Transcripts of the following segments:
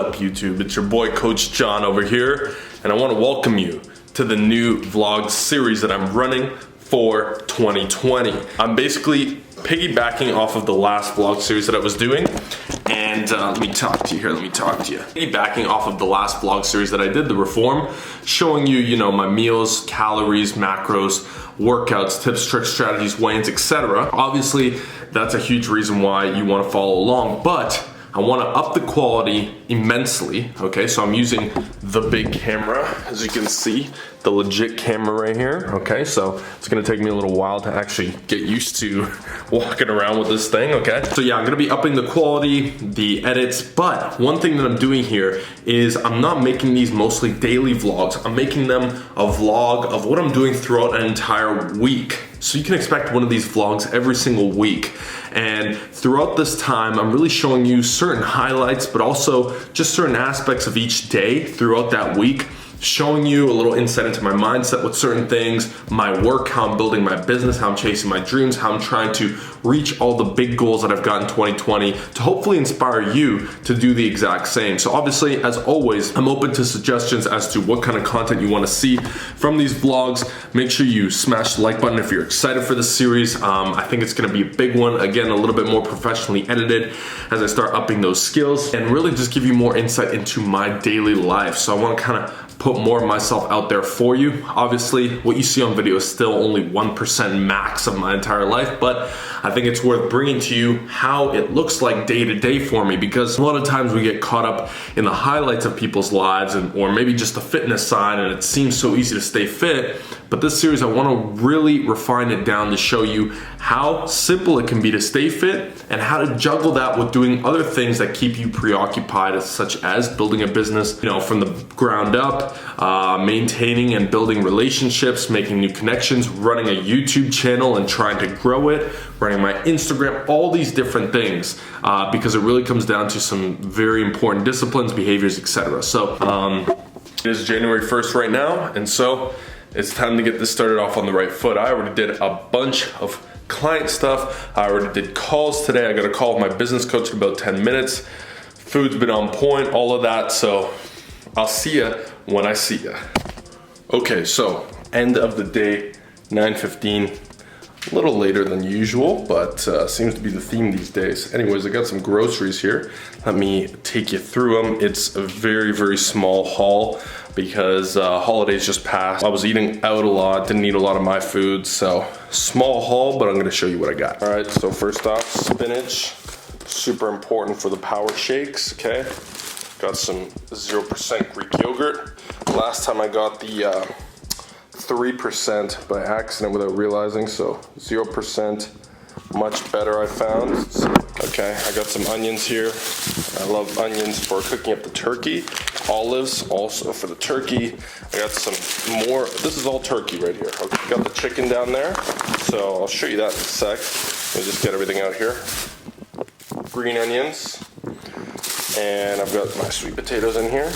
up, YouTube? It's your boy Coach John over here, and I want to welcome you to the new vlog series that I'm running for 2020. I'm basically piggybacking off of the last vlog series that I was doing, and let me talk to you here, Piggybacking off of the last vlog series that I did, the reform, showing you, my meals, calories, macros, workouts, tips, tricks, strategies, weigh-ins, etc. Obviously, that's a huge reason why you want to follow along, but I want to up the quality immensely, okay? So I'm using the big camera, as you can see, the legit camera right here, okay? So it's gonna take me a little while to actually get used to walking around with this thing, okay? So yeah, I'm gonna be upping the quality, the edits, but one thing that I'm doing here is I'm not making these mostly daily vlogs. I'm making them a vlog of what I'm doing throughout an entire week. So you can expect one of these vlogs every single week. And throughout this time, I'm really showing you certain highlights, but also just certain aspects of each day throughout that week, showing you a little insight into my mindset with certain things, my work, how I'm building my business, how I'm chasing my dreams, how I'm trying to reach all the big goals that I've got in 2020 to hopefully inspire you to do the exact same. So obviously, as always, I'm open to suggestions as to what kind of content you want to see from these vlogs. Make sure you smash the like button if you're excited for this series. I think it's going to be a big one. Again, a little bit more professionally edited as I start upping those skills and really just give you more insight into my daily life. So I want to kind of put more of myself out there for you. Obviously, what you see on video is still only 1% max of my entire life, but I think it's worth bringing to you how it looks like day to day for me, because a lot of times we get caught up in the highlights of people's lives or maybe just the fitness side, and it seems so easy to stay fit. But this series, I want to really refine it down to show you how simple it can be to stay fit and how to juggle that with doing other things that keep you preoccupied, such as building a business, from the ground up, maintaining and building relationships, making new connections, running a YouTube channel and trying to grow it, running my Instagram, all these different things, because it really comes down to some very important disciplines, behaviors, etc. So it is January 1st right now, and so it's time to get this started off on the right foot. I already did a bunch of client stuff. I already did calls today. I got a call with my business coach in about 10 minutes. Food's been on point, all of that. So I'll see ya when I see ya. Okay, so end of the day, 9:15. A little later than usual, but seems to be the theme these days. Anyways, I got some groceries here. Let me take you through them. It's a very, very small haul because holidays just passed. I was eating out a lot, didn't eat a lot of my food, so small haul, but I'm gonna show you what I got. All right, so first off, spinach. Super important for the power shakes, okay? Got some 0% Greek yogurt. Last time I got the 3% by accident without realizing, so 0%, much better I found. Okay, I got some onions here. I love onions for cooking up the turkey. Olives also for the turkey. I got some more, this is all turkey right here. Okay, got the chicken down there, so I'll show you that in a sec. Let me just get everything out here. Green onions, and I've got my sweet potatoes in here.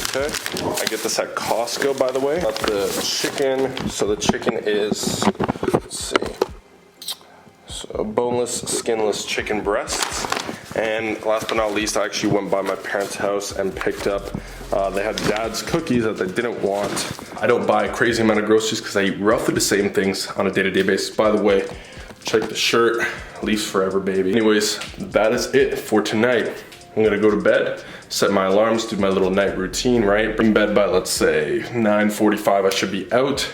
Okay, I get this at Costco, by the way. Got the chicken, so the chicken is, let's see, so boneless, skinless chicken breasts. And last but not least, I actually went by my parents' house and picked up, they had Dad's cookies that they didn't want. I don't buy a crazy amount of groceries because I eat roughly the same things on a day-to-day basis. By the way, check the shirt, Leafs forever, baby. Anyways, that is it for tonight. I'm gonna go to bed, set my alarms, do my little night routine, right? In bed by, let's say, 9:45, I should be out.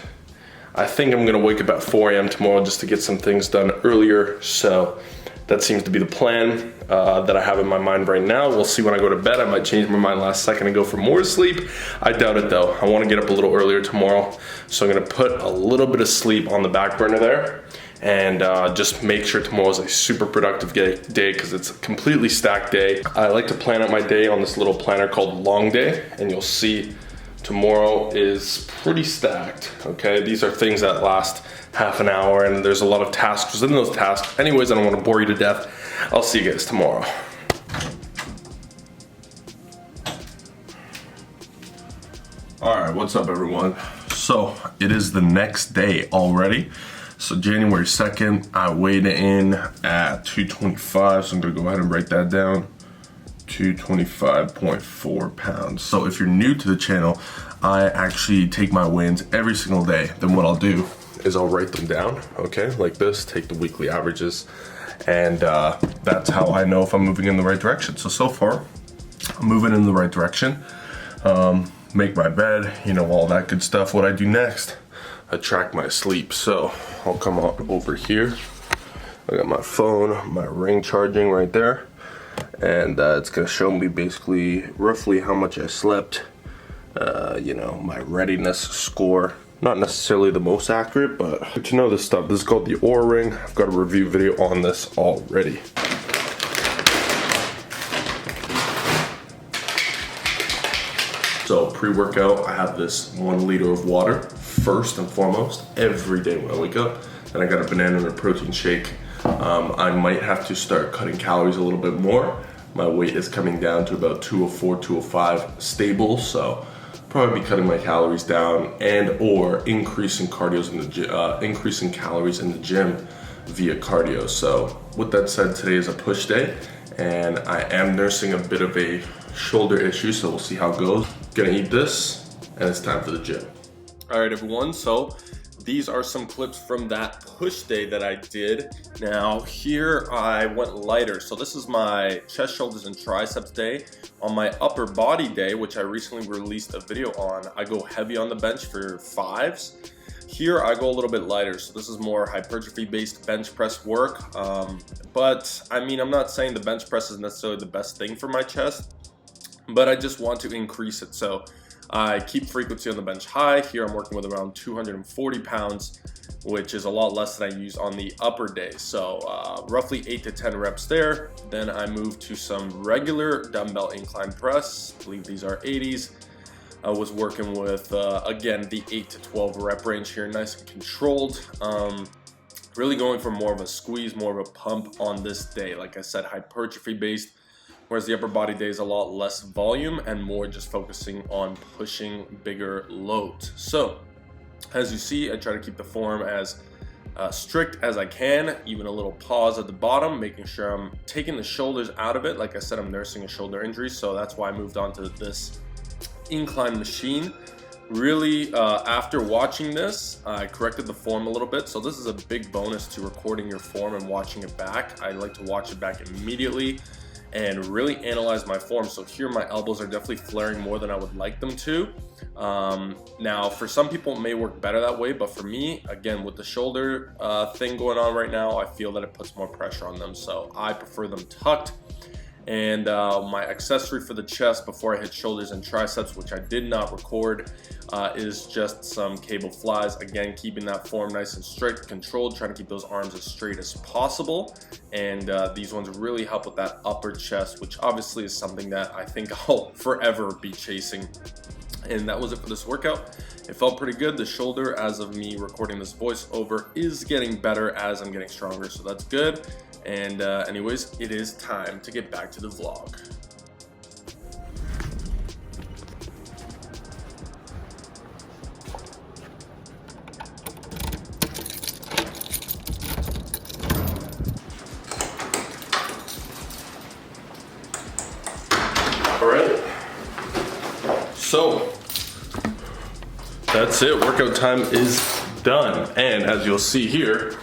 I think I'm gonna wake up at 4 a.m. tomorrow just to get some things done earlier. So that seems to be the plan that I have in my mind right now. We'll see when I go to bed. I might change my mind last second and go for more sleep. I doubt it though. I wanna get up a little earlier tomorrow. So I'm gonna put a little bit of sleep on the back burner there, and just make sure tomorrow's a super productive day because it's a completely stacked day. I like to plan out my day on this little planner called Long Day, and you'll see tomorrow is pretty stacked, okay? These are things that last half an hour, and there's a lot of tasks within those tasks. Anyways, I don't want to bore you to death. I'll see you guys tomorrow. All right, what's up everyone? So it is the next day already. So January 2nd, I weighed in at 225, so I'm gonna go ahead and write that down. 225.4 pounds. So if you're new to the channel, I actually take my wins every single day. Then what I'll do is I'll write them down, okay, like this, take the weekly averages, and that's how I know if I'm moving in the right direction. So far, I'm moving in the right direction. Make my bed, you know, all that good stuff. What I do next, I track my sleep. So I'll come on over here. I got my phone, my ring charging right there. And it's gonna show me basically roughly how much I slept, you know, my readiness score. Not necessarily the most accurate, but good to know this stuff. This is called the Oura Ring. I've got a review video on this already. So pre-workout, I have this 1 liter of water, first and foremost, every day when I wake up. Then I got a banana and a protein shake. I might have to start cutting calories a little bit more. My weight is coming down to about 204, 205 stable, so probably be cutting my calories down and or increasing calories in the gym via cardio. So with that said, today is a push day and I am nursing a bit of a shoulder issue, so we'll see how it goes. Gonna eat this and it's time for the gym. All right, everyone, so these are some clips from that push day that I did. Now here I went lighter. So this is my chest, shoulders, and triceps day. On my upper body day, which I recently released a video on, I go heavy on the bench for 5s. Here I go a little bit lighter. So this is more hypertrophy based bench press work. But I mean, I'm not saying the bench press is necessarily the best thing for my chest, but I just want to increase it. So I keep frequency on the bench high. Here I'm working with around 240 pounds, which is a lot less than I use on the upper day. So roughly 8 to 10 reps there. Then I move to some regular dumbbell incline press. I believe these are 80s. I was working with, again, the 8 to 12 rep range here, nice and controlled. Really going for more of a squeeze, more of a pump on this day. Like I said, hypertrophy based. Whereas the upper body day is a lot less volume and more just focusing on pushing bigger loads. So as you see, I try to keep the form as strict as I can, even a little pause at the bottom, making sure I'm taking the shoulders out of it. Like I said, I'm nursing a shoulder injury, so that's why I moved on to this incline machine. Really, after watching this, I corrected the form a little bit. So this is a big bonus to recording your form and watching it back. I like to watch it back immediately and really analyze my form. So here my elbows are definitely flaring more than I would like them to. Now for some people it may work better that way, but for me, again, with the shoulder thing going on right now, I feel that it puts more pressure on them. So I prefer them tucked. And my accessory for the chest before I hit shoulders and triceps, which I did not record, is just some cable flies. Again, keeping that form nice and strict, controlled, trying to keep those arms as straight as possible. And these ones really help with that upper chest, which obviously is something that I think I'll forever be chasing. And that was it for this workout. It felt pretty good. The shoulder, as of me recording this voiceover, is getting better as I'm getting stronger, so that's good. And anyways, it is time to get back to the vlog. All right, so that's it. Workout time is done. And as you'll see here,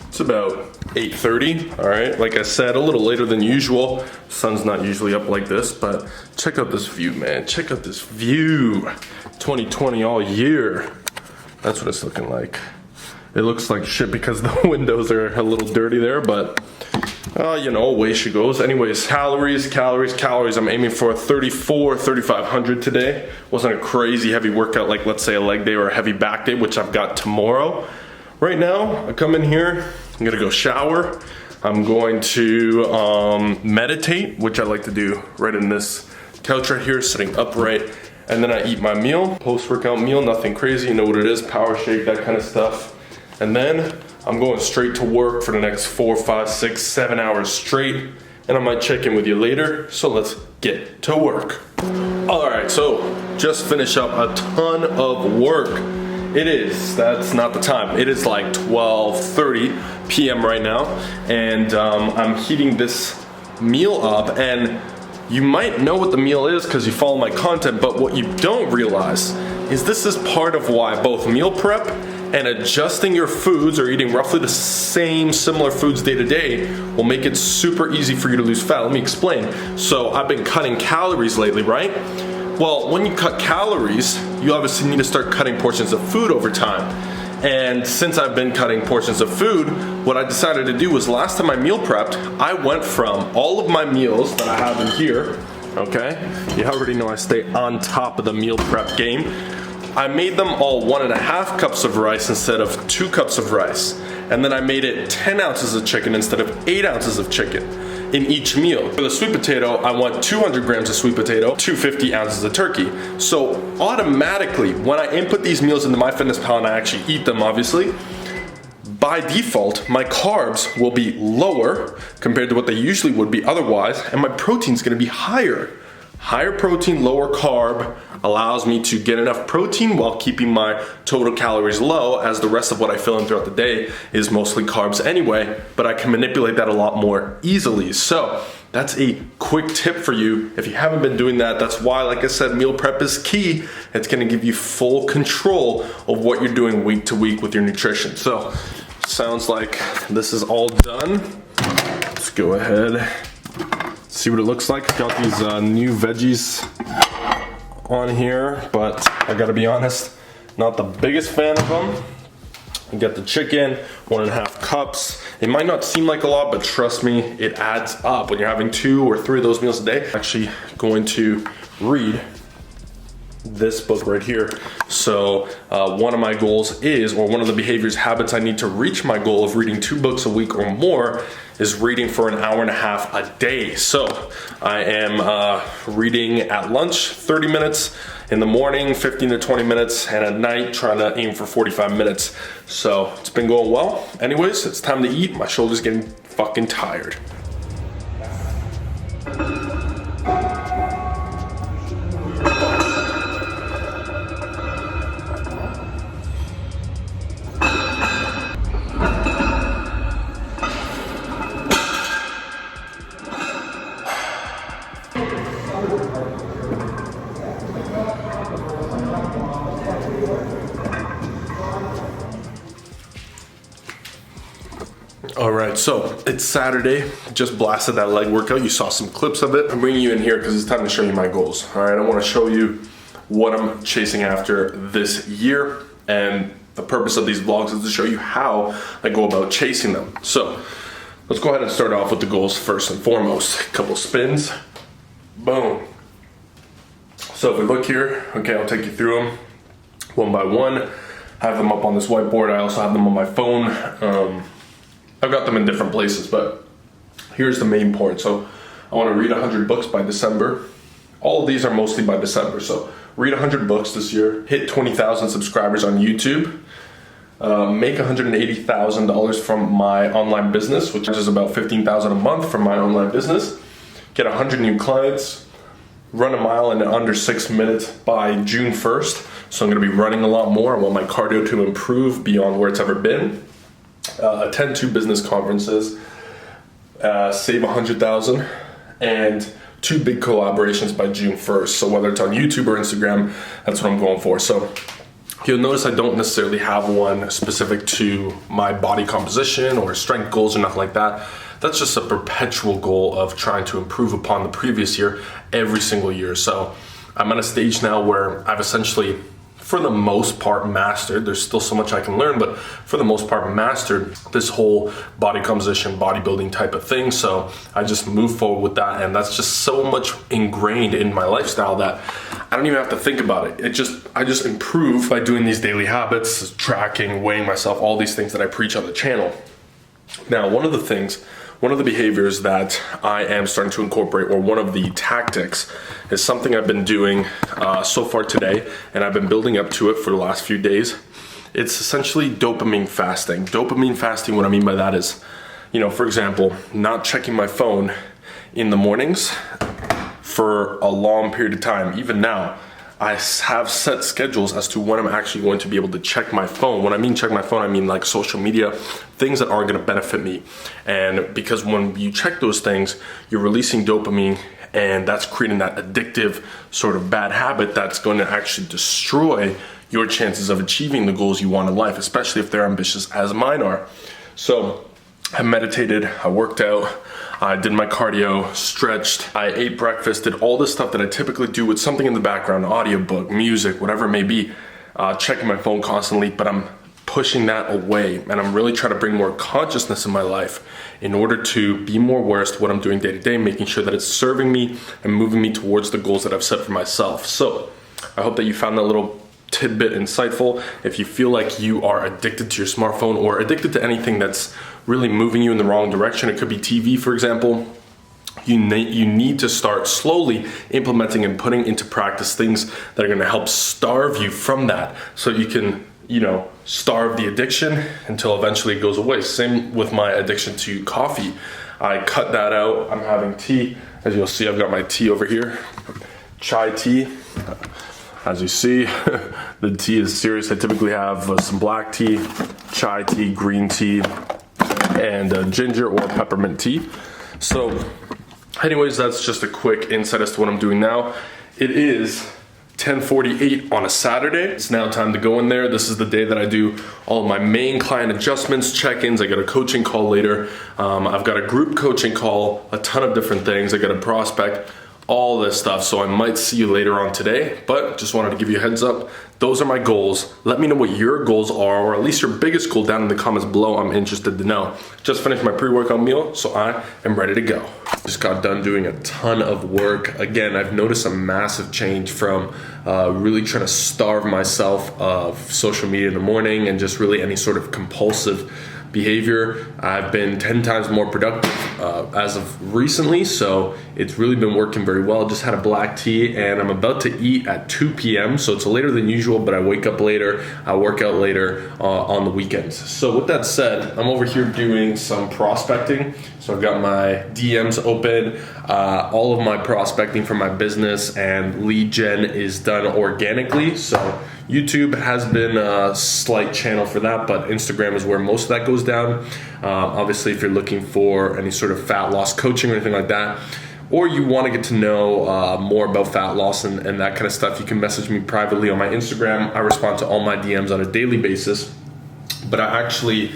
it's about 8:30. All right, like I said, a little later than usual. Sun's not usually up like this, but check out this view, man. Check out this view. 2020 all year. That's what it's looking like. It looks like shit because the windows are a little dirty there, but you know, away she goes. Anyways, calories. I'm aiming for 3,500 today. Wasn't a crazy heavy workout like, let's say, a leg day or a heavy back day, which I've got tomorrow. Right now, I come in here, I'm gonna go shower. I'm going to meditate, which I like to do right in this couch right here, sitting upright. And then I eat my meal, post-workout meal, nothing crazy, you know what it is, power shake, that kind of stuff. And then I'm going straight to work for the next 4, 5, 6, 7 hours straight. And I might check in with you later, so let's get to work. All right, so just finished up a ton of work. That's not the time. It is like 12:30 p.m. right now, and I'm heating this meal up, and You might know what the meal is because you follow my content, but what you don't realize is this is part of why both meal prep and adjusting your foods or eating roughly the same similar foods day to day will make it super easy for you to lose fat. Let me explain. So I've been cutting calories lately, right? Well, when you cut calories, you obviously need to start cutting portions of food over time. And since I've been cutting portions of food, what I decided to do was last time I meal prepped, I went from all of my meals that I have in here, okay? You already know I stay on top of the meal prep game. I made them all 1.5 cups of rice instead of 2 cups of rice. And then I made it 10 ounces of chicken instead of 8 ounces of chicken in each meal. For the sweet potato, I want 200 grams of sweet potato, 250 ounces of turkey. So automatically, when I input these meals into MyFitnessPal and I actually eat them, obviously, by default, my carbs will be lower compared to what they usually would be otherwise, and my protein's gonna be higher. Higher protein, lower carb allows me to get enough protein while keeping my total calories low, as the rest of what I fill in throughout the day is mostly carbs anyway, but I can manipulate that a lot more easily. So that's a quick tip for you. If you haven't been doing that, that's why, like I said, meal prep is key. It's gonna give you full control of what you're doing week to week with your nutrition. So sounds like this is all done. Let's go ahead. See what it looks like. Got these new veggies on here, but I gotta be honest, not the biggest fan of them. You got the chicken, 1.5 cups. It might not seem like a lot, but trust me, it adds up when you're having 2 or 3 of those meals a day. I'm actually going to read this book right here. So one of my goals is, or one of the behaviors, habits I need to reach my goal of reading 2 books a week or more is reading for 1.5 hours a day. So I am reading at lunch 30 minutes, in the morning 15 to 20 minutes, and at night trying to aim for 45 minutes. So it's been going well. Anyways, it's time to eat. My shoulder's getting fucking tired. All right, so it's Saturday. Just blasted that leg workout. You saw some clips of it. I'm bringing you in here because it's time to show you my goals. All right, I want to show you what I'm chasing after this year, and the purpose of these vlogs is to show you how I go about chasing them. So let's go ahead and start off with the goals first and foremost. A couple spins, boom. So if we look here, okay, I'll take you through them one by one. I have them up on this whiteboard. I also have them on my phone. I've got them in different places, but here's the main point. So I want to read 100 books by December. All of these are mostly by December. So read 100 books this year, hit 20,000 subscribers on YouTube, make $180,000 from my online business, which is about $15,000 a month from my online business, get 100 new clients, run a mile in under 6 minutes by June 1st. So I'm going to be running a lot more. I want my cardio to improve beyond where it's ever been. Attend 2 business conferences, save $100,000, and 2 big collaborations by June 1st. So whether it's on YouTube or Instagram, that's what I'm going for. So you'll notice I don't necessarily have one specific to my body composition or strength goals or nothing like that. That's just a perpetual goal of trying to improve upon the previous year every single year. So I'm at a stage now where I've essentially, for the most part, mastered. There's still so much I can learn, but for the most part, mastered this whole body composition, bodybuilding type of thing. So I just move forward with that, and that's just so much ingrained in my lifestyle that I don't even have to think about it. I just improve by doing these daily habits, tracking, weighing myself, all these things that I preach on the channel. Now, one of the behaviors that I am starting to incorporate, or one of the tactics, is something I've been doing so far today, and I've been building up to it for the last few days. It's essentially dopamine fasting. Dopamine fasting, what I mean by that is, for example, not checking my phone in the mornings for a long period of time. Even now, I have set schedules as to when I'm actually going to be able to check my phone. When I mean check my phone, I mean like social media, things that aren't gonna benefit me. And because when you check those things, you're releasing dopamine, And that's creating that addictive sort of bad habit that's going to actually destroy your chances of achieving the goals you want in life, especially if they're ambitious as mine are. So I meditated, I worked out, I did my cardio, stretched, I ate breakfast, did all this stuff that I typically do with something in the background, audiobook, music, whatever it may be, checking my phone constantly, but I'm pushing that away, and I'm really trying to bring more consciousness in my life in order to be more aware as to what I'm doing day to day, making sure that it's serving me and moving me towards the goals that I've set for myself. So I hope that you found that little tidbit insightful. If you feel like you are addicted to your smartphone or addicted to anything that's really moving you in the wrong direction, it could be TV, for example, you need to start slowly implementing and putting into practice things that are going to help starve you from that, so you can, starve the addiction until eventually it goes away. Same with my addiction to coffee. I cut that out. I'm having tea. As you'll see, I've got my tea over here, chai tea. As you see, the tea is serious. I typically have some black tea, chai tea, green tea, and ginger or peppermint tea. So anyways, that's just a quick insight as to what I'm doing now. It is 10:48 on a Saturday. It's now time to go in there. This is the day that I do all of my main client adjustments, check-ins. I got a coaching call later. I've got a group coaching call, a ton of different things. I got a prospect, all this stuff. So I might see you later on today, but just wanted to give you a heads up. Those are my goals. Let me know what your goals are, or at least your biggest goal down in the comments below. I'm interested to know. Just finished my pre-workout meal, so I am ready to go. Just got done doing a ton of work. Again, I've noticed a massive change from really trying to starve myself of social media in the morning and just really any sort of compulsive behavior. I've been 10 times more productive as of recently, so it's really been working very well. Just had a black tea, and I'm about to eat at 2 p.m. so it's later than usual, but I wake up later, I work out later on the weekends. So with that said, I'm over here doing some prospecting. So I've got my DMs open. All of my prospecting for my business and lead gen is done organically. So YouTube has been a slight channel for that, but Instagram is where most of that goes down. Obviously, if you're looking for any sort of fat loss coaching or anything like that, or you want to get to know more about fat loss and that kind of stuff, you can message me privately on my Instagram. I respond to all my DMs on a daily basis, but I actually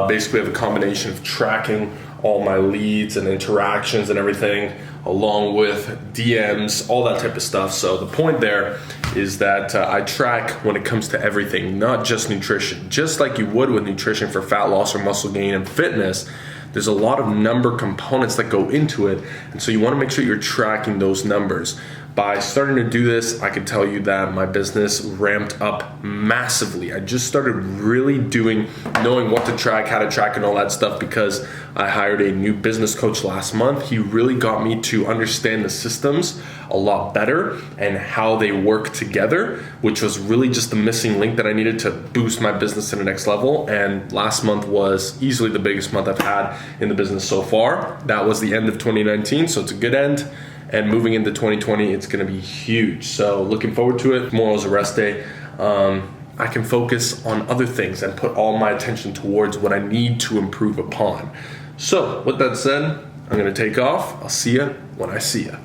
basically have a combination of tracking all my leads and interactions and everything, along with DMs, all that type of stuff. So the point there is that I track when it comes to everything, not just nutrition. Just like you would with nutrition for fat loss or muscle gain and fitness, there's a lot of number components that go into it. And so you want to make sure you're tracking those numbers. By starting to do this, I can tell you that my business ramped up massively. I just started really knowing what to track, how to track, and all that stuff because I hired a new business coach last month. He really got me to understand the systems a lot better and how they work together, which was really just the missing link that I needed to boost my business to the next level. And last month was easily the biggest month I've had in the business so far. That was the end of 2019, so it's a good end. And moving into 2020, it's going to be huge. So looking forward to it. Tomorrow's a rest day. I can focus on other things and put all my attention towards what I need to improve upon. So with that said, I'm going to take off. I'll see you when I see you.